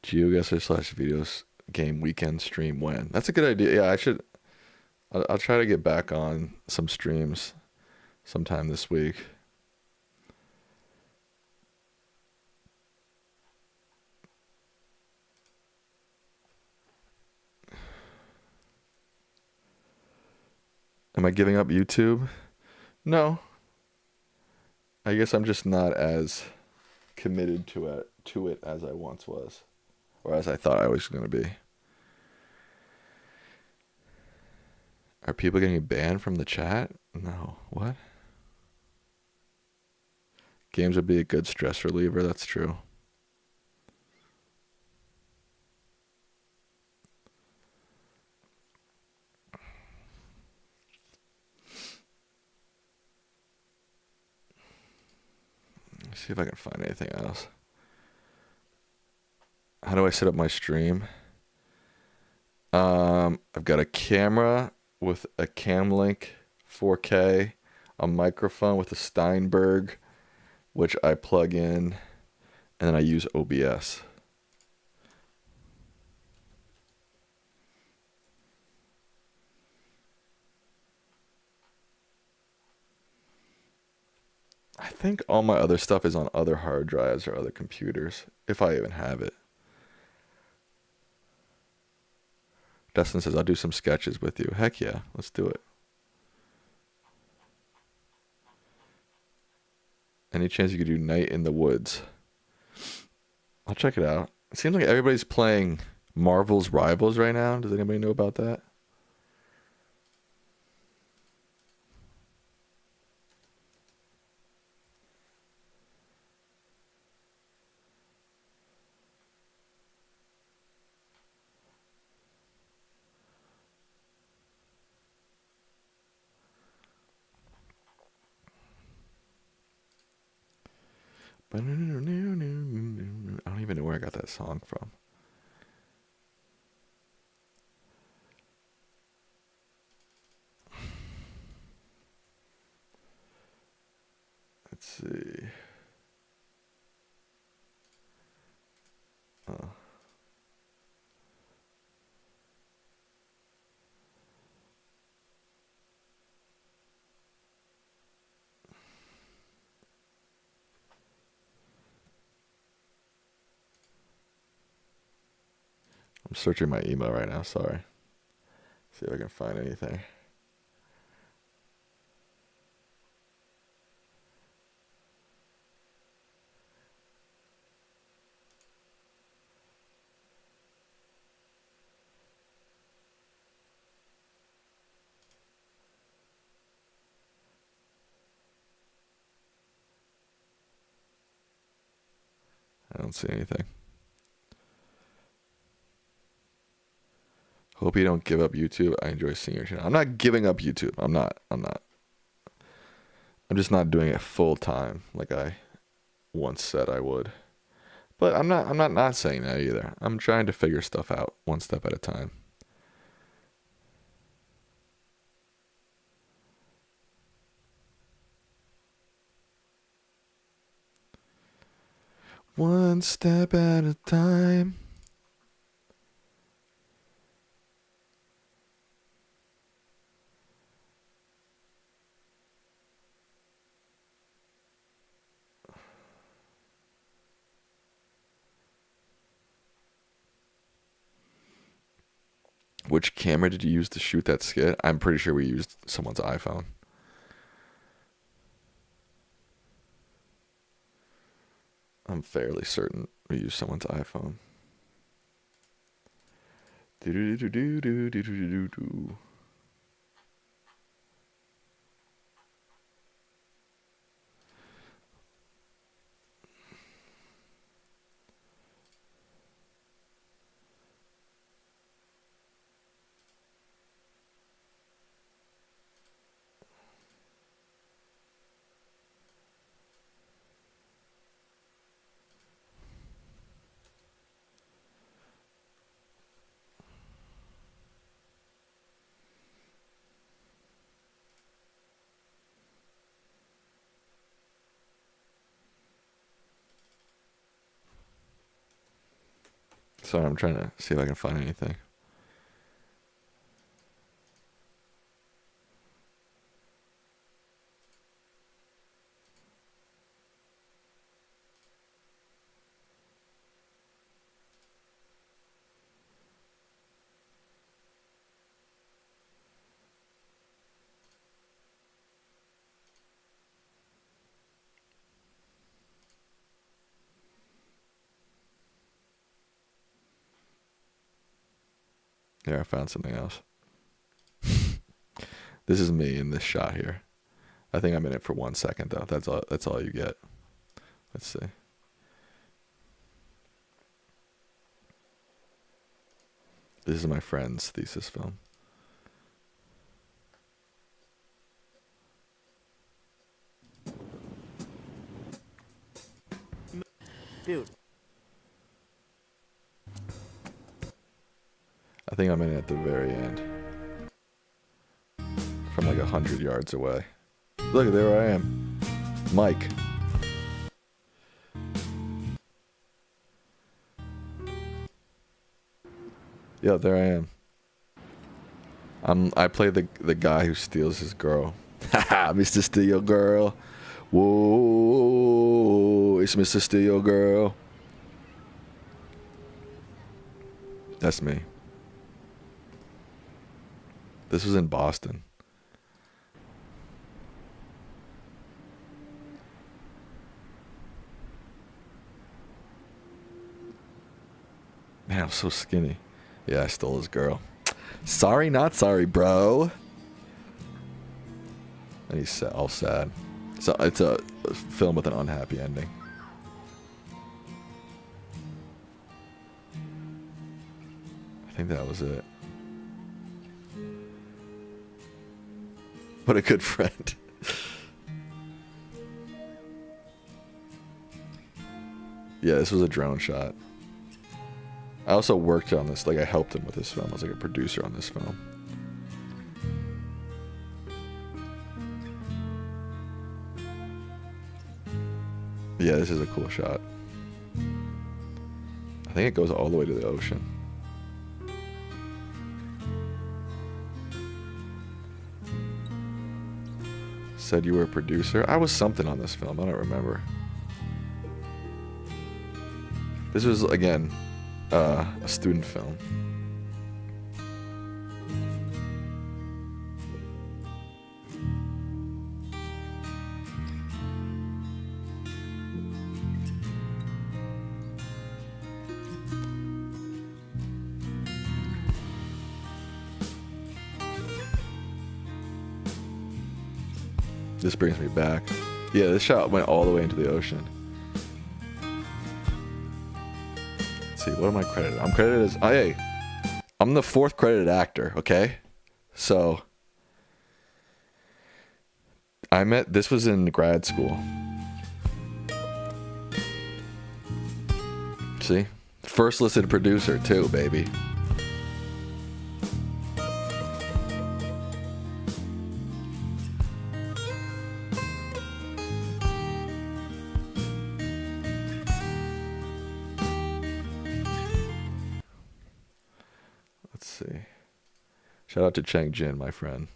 GeoGuessr/videos game weekend stream when? That's a good idea. Yeah, I should. I'll try to get back on some streams sometime this week. Am I giving up YouTube? No. I guess I'm just not as committed to it as I once was, or as I thought I was going to be. Are people getting banned from the chat? No. What? Games would be a good stress reliever. That's true. Let's see if I can find anything else. How do I set up my stream? I've got a camera with a Camlink 4K, a microphone with a Steinberg, which I plug in, and then I use OBS. I think all my other stuff is on other hard drives or other computers, if I even have it. Dustin says, I'll do some sketches with you. Heck yeah, let's do it. Any chance you could do Night in the Woods? I'll check it out. It seems like everybody's playing Marvel's Rivals right now. Does anybody know about that? I don't even know where I got that song from. Let's see. I'm searching my email right now. Sorry. See if I can find anything. I don't see anything. Hope you don't give up YouTube. I enjoy seeing your channel. I'm not giving up YouTube. I'm not. I'm just not doing it full time like I once said I would. But I'm not saying that either. I'm trying to figure stuff out one step at a time. One step at a time. Which camera did you use to shoot that skit? I'm pretty sure we used someone's iPhone. I'm fairly certain we used someone's iPhone. Do-do-do-do-do-do-do-do-do. Sorry, I'm trying to see if I can find anything. Here, I found something else. This is me in this shot here. I think I'm in it for 1 second though. That's all you get. Let's see. This is my friend's thesis film. Dude. I think I'm in it at the very end. From like 100 yards away. Look, there I am. Mike. Yeah, there I am. I play the guy who steals his girl. Haha, Mr. Steal Your Girl. Whoa, it's Mr. Steal Your Girl. That's me. This was in Boston. Man, I'm so skinny. Yeah, I stole his girl. Sorry, not sorry, bro. And he's all sad. So it's a film with an unhappy ending. I think that was it. What a good friend. Yeah, this was a drone shot. I also worked on this, like I helped him with this film. I was like a producer on this film. Yeah, this is a cool shot. I think it goes all the way to the ocean. Said you were a producer? I was something on this film, I don't remember. This was, again, a student film. This brings me back. Yeah, this shot went all the way into the ocean. Let's see, what am I credited? I'm credited as... hey, I'm the 4th credited actor, okay? So... this was in grad school. See? First listed producer, too, baby. Shout out to Chang Jin, my friend.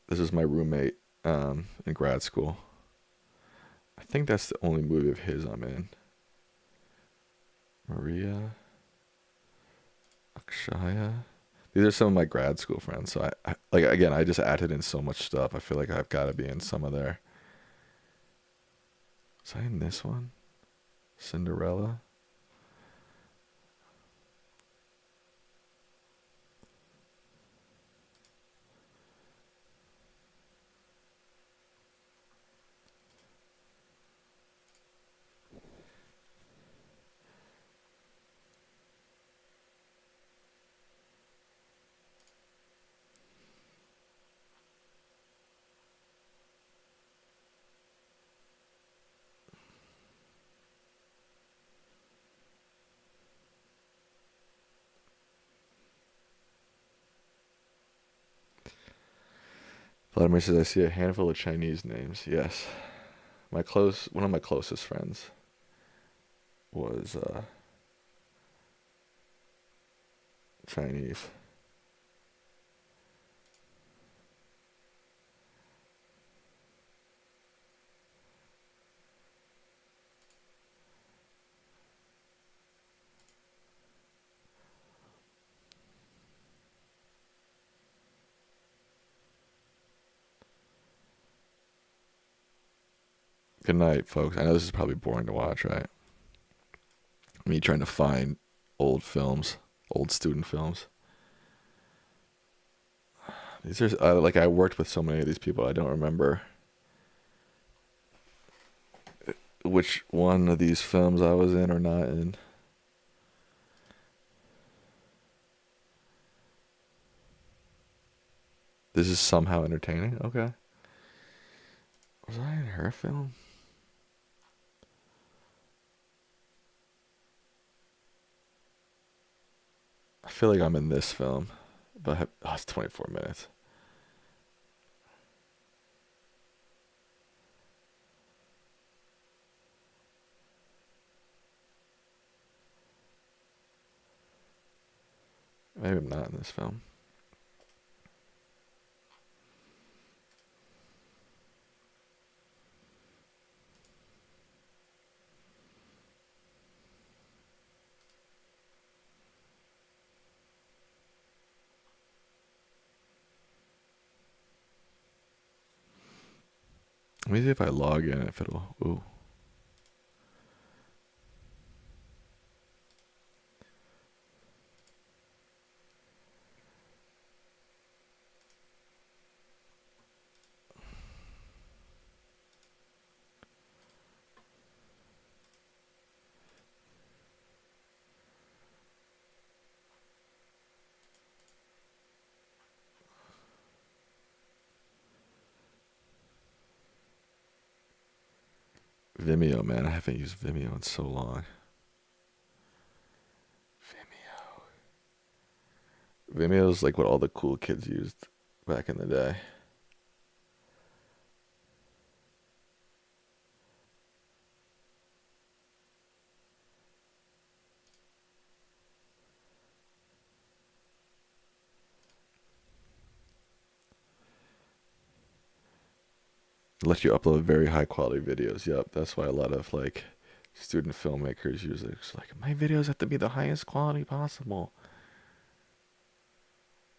This is my roommate in grad school. I think that's the only movie of his I'm in. Maria, Akshaya. These are some of my grad school friends. So I like, again, I just added in so much stuff. I feel like I've got to be in some of their. Was I in this one? Cinderella. Vladimir says, I see a handful of Chinese names. Yes. One of my closest friends was Chinese. Good night, folks. I know this is probably boring to watch, right? Me trying to find old films, old student films. These are like I worked with so many of these people. I don't remember which one of these films I was in or not in. This is somehow entertaining. Okay. Was I in her film? I feel like I'm in this film, but it's 24 minutes. Maybe I'm not in this film. Let me see if I log in, if it'll. Ooh. Vimeo, man. I haven't used Vimeo in so long. Vimeo is like what all the cool kids used back in the day. It lets you upload very high quality videos. Yep, that's why a lot of like student filmmakers use it. It's like my videos have to be the highest quality possible.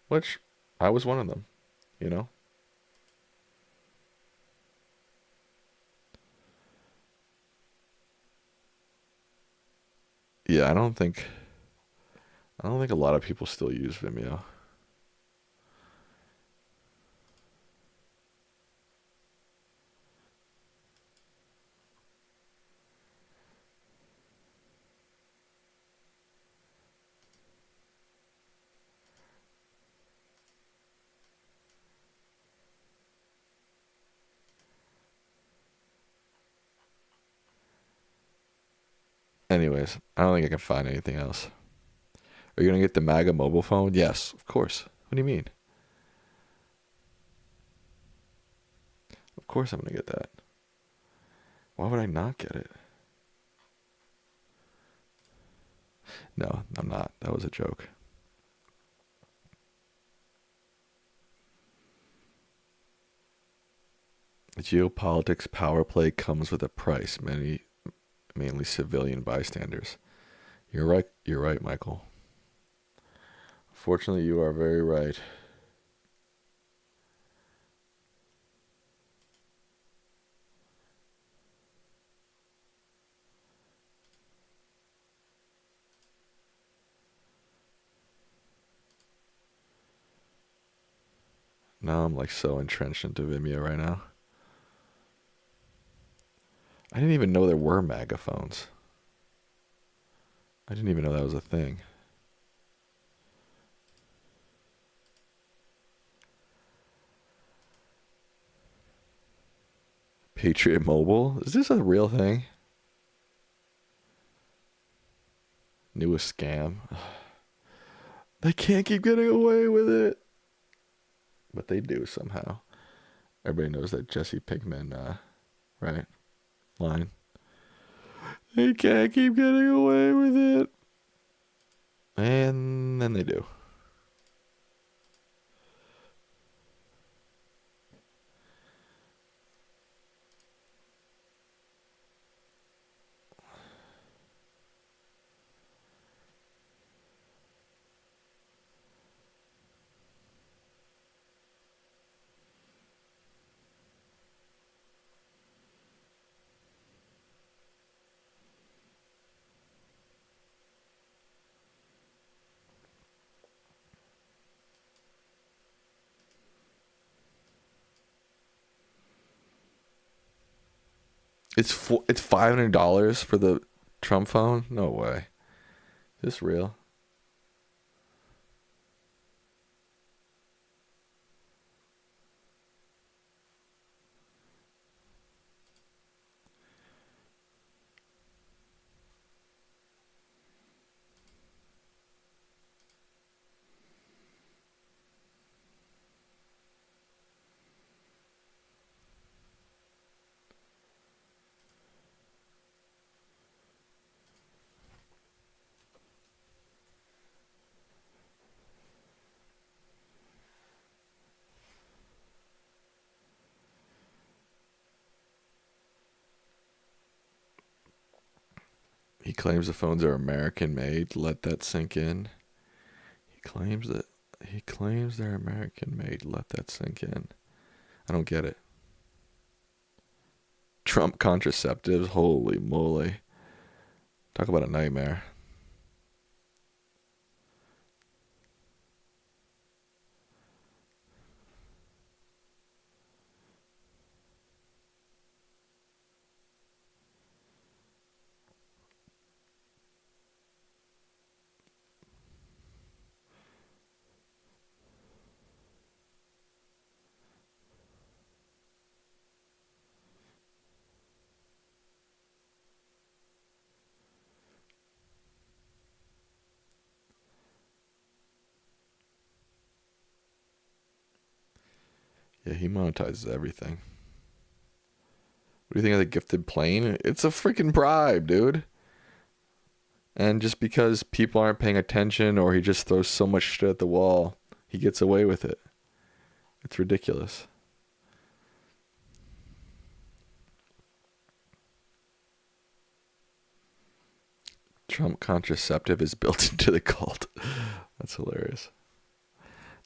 Which I was one of them, you know? Yeah, I don't think a lot of people still use Vimeo. Anyways, I don't think I can find anything else. Are you gonna get the MAGA mobile phone? Yes, of course. What do you mean? Of course I'm gonna get that. Why would I not get it? No, I'm not. That was a joke. Geopolitics power play comes with a price, mainly civilian bystanders. You're right. You're right, Michael. Fortunately, you are very right. Now I'm like so entrenched into Vimeo right now. I didn't even know there were MAGA phones. I didn't even know that was a thing. Patriot Mobile? Is this a real thing? Newest scam. They can't keep getting away with it. But they do somehow. Everybody knows that Jesse Pinkman, right? Line. They can't keep getting away with it. And then they do. It's $500 for the Trump phone? No way. Is this real? He claims the phones are American made. Let that sink in. He claims they're American made. Let that sink in. I don't get it. Trump contraceptives. Holy moly. Talk about a nightmare. Yeah, he monetizes everything. What do you think of the gifted plane? It's a freaking bribe, dude. And just because people aren't paying attention or he just throws so much shit at the wall, he gets away with it. It's ridiculous. Trump contraceptive is built into the cult. That's hilarious.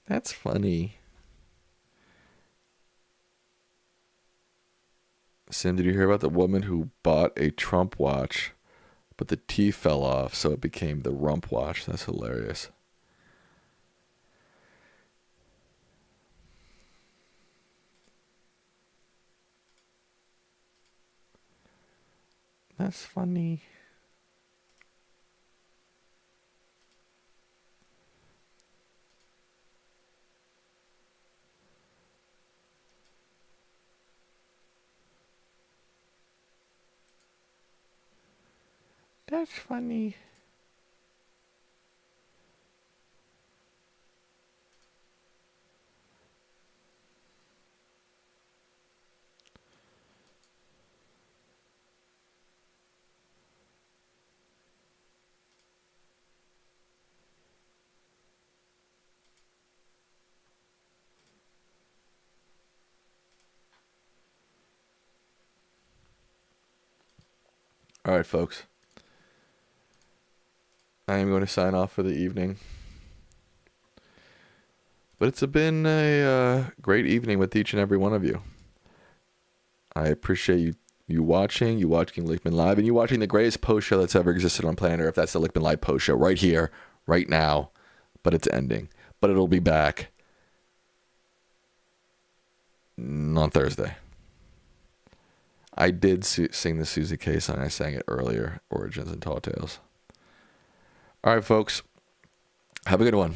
That's funny. Sim, did you hear about the woman who bought a Trump watch, but the T fell off, so it became the rump watch? That's hilarious. That's funny. That's funny. All right, folks. I am going to sign off for the evening. But it's been a great evening with each and every one of you. I appreciate you watching Lichtman Live, and you watching the greatest post show that's ever existed on planet Earth. That's the Lichtman Live post show right here, right now. But it's ending. But it'll be back on Thursday. I did sing the Susie K song. I sang it earlier, Origins and Tall Tales. All right, folks. Have a good one.